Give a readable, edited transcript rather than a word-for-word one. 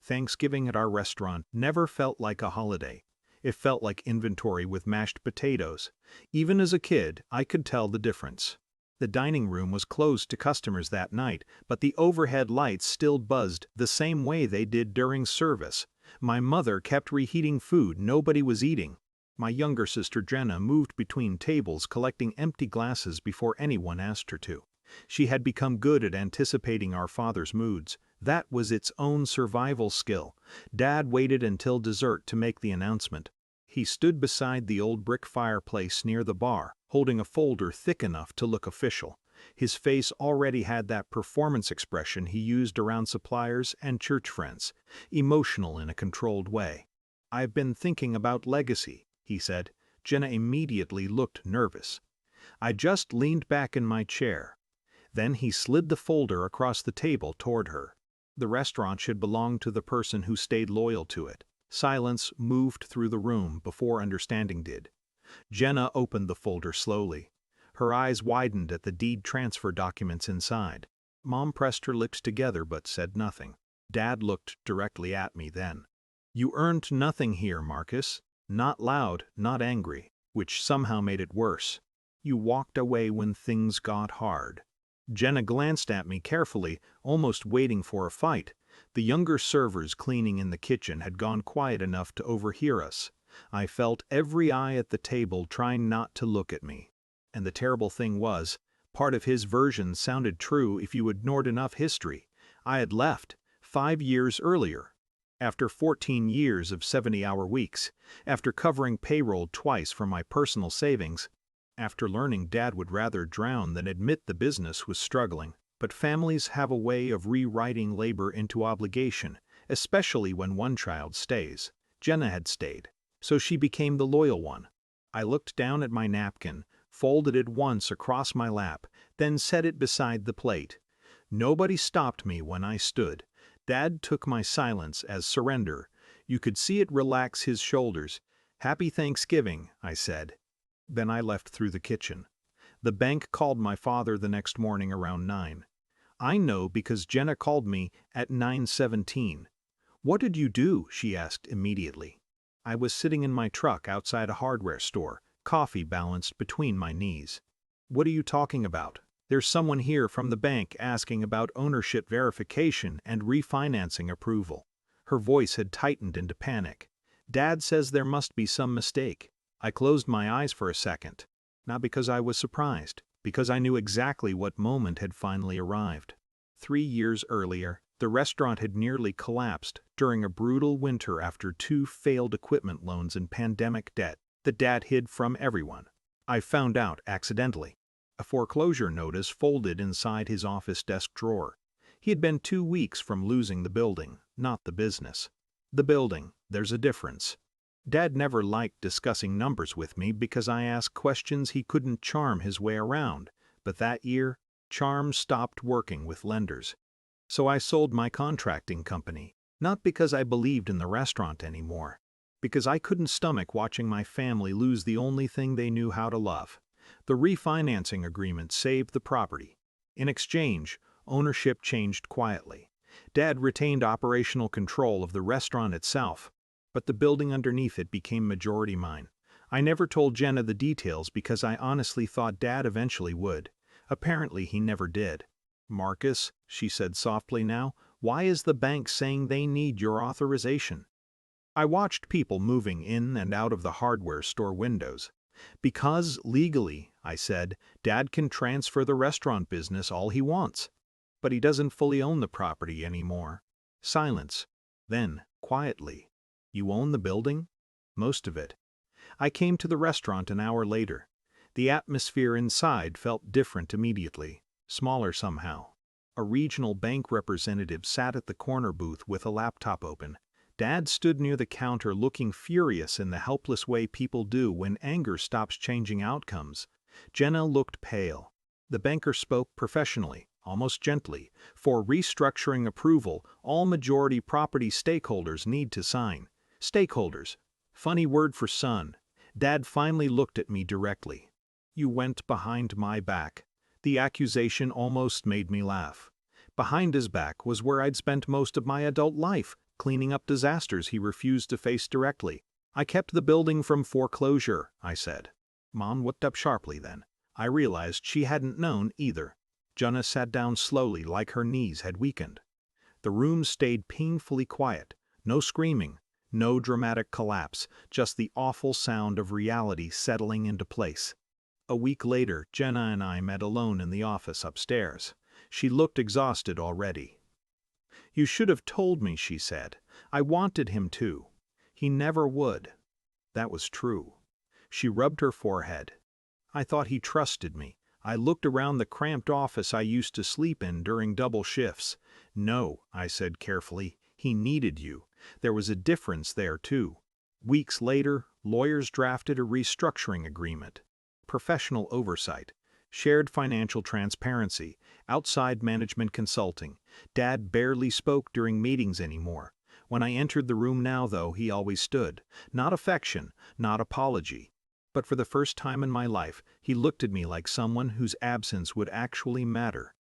Thanksgiving at our restaurant never felt like a holiday. It felt like inventory with mashed potatoes. Even as a kid, I could tell the difference. The dining room was closed to customers that night, but the overhead lights still buzzed the same way they did during service. My mother kept reheating food nobody was eating. My younger sister Jenna moved between tables collecting empty glasses before anyone asked her to. She had become good at anticipating our father's moods. That was its own survival skill. Dad waited until dessert to make the announcement. He stood beside the old brick fireplace near the bar, holding a folder thick enough to look official. His face already had that performance expression he used around suppliers and church friends, emotional in a controlled way. "I've been thinking about legacy," he said. Jenna immediately looked nervous. I just leaned back in my chair. Then he slid the folder across the table toward her. The restaurant should belong to the person who stayed loyal to it. Silence moved through the room before understanding did. Jenna opened the folder slowly. Her eyes widened at the deed transfer documents inside. Mom pressed her lips together but said nothing. Dad looked directly at me then. "You earned nothing here, Marcus." Not loud, not angry, which somehow made it worse. "You walked away when things got hard." Jenna glanced at me carefully, almost waiting for a fight. The younger servers cleaning in the kitchen had gone quiet enough to overhear us. I felt every eye at the table trying not to look at me. And the terrible thing was, part of his version sounded true if you ignored enough history. I had left 5 years earlier. After 14 years of 70-hour weeks, after covering payroll twice from my personal savings, after learning Dad would rather drown than admit the business was struggling. But families have a way of rewriting labor into obligation, especially when one child stays. Jenna had stayed, so she became the loyal one. I looked down at my napkin, folded it once across my lap, then set it beside the plate. Nobody stopped me when I stood. Dad took my silence as surrender. You could see it relax his shoulders. "Happy Thanksgiving," I said. Then I left through the kitchen. The bank called my father the next morning around 9. I know because Jenna called me at 9:17. "What did you do?" she asked immediately. I was sitting in my truck outside a hardware store, coffee balanced between my knees. "What are you talking about?" "There's someone here from the bank asking about ownership verification and refinancing approval." Her voice had tightened into panic. "Dad says there must be some mistake." I closed my eyes for a second. Not because I was surprised, because I knew exactly what moment had finally arrived. 3 years earlier, the restaurant had nearly collapsed during a brutal winter after 2 failed equipment loans and pandemic debt that Dad hid from everyone. I found out accidentally. A foreclosure notice folded inside his office desk drawer. He had been 2 weeks from losing the building, not the business. The building, there's a difference. Dad never liked discussing numbers with me because I asked questions he couldn't charm his way around, but that year, charm stopped working with lenders. So I sold my contracting company, not because I believed in the restaurant anymore, because I couldn't stomach watching my family lose the only thing they knew how to love. The refinancing agreement saved the property. In exchange, ownership changed quietly. Dad retained operational control of the restaurant itself, but the building underneath it became majority mine. I never told Jenna the details because I honestly thought Dad eventually would. Apparently he never did. "Marcus," she said softly now, "why is the bank saying they need your authorization?" I watched people moving in and out of the hardware store windows. "Because, legally," I said, "Dad can transfer the restaurant business all he wants. But he doesn't fully own the property anymore." Silence. Then, quietly, "You own the building?" "Most of it." I came to the restaurant an hour later. The atmosphere inside felt different immediately, smaller somehow. A regional bank representative sat at the corner booth with a laptop open. Dad stood near the counter looking furious in the helpless way people do when anger stops changing outcomes. Jenna looked pale. The banker spoke professionally, almost gently. "For restructuring approval, all majority property stakeholders need to sign." Stakeholders. Funny word for son. Dad finally looked at me directly. "You went behind my back." The accusation almost made me laugh. Behind his back was where I'd spent most of my adult life, cleaning up disasters he refused to face directly. I kept the building from foreclosure, I said. Mom looked up sharply then. I realized she hadn't known either. Jenna sat down slowly like her knees had weakened. The room stayed painfully quiet. No screaming, no dramatic collapse, just the awful sound of reality settling into place. A week later, Jenna and I met alone in the office upstairs. She looked exhausted already. "You should have told me," she said. "I wanted him to. He never would." That was true. She rubbed her forehead. "I thought he trusted me. I looked around the cramped office I used to sleep in during double shifts. No," I said carefully, "he needed you. There was a difference there too." Weeks later, lawyers drafted a restructuring agreement. Professional oversight, shared financial transparency, outside management consulting. Dad barely spoke during meetings anymore. When I entered the room now, though, he always stood. Not affection, not apology. But for the first time in my life, he looked at me like someone whose absence would actually matter.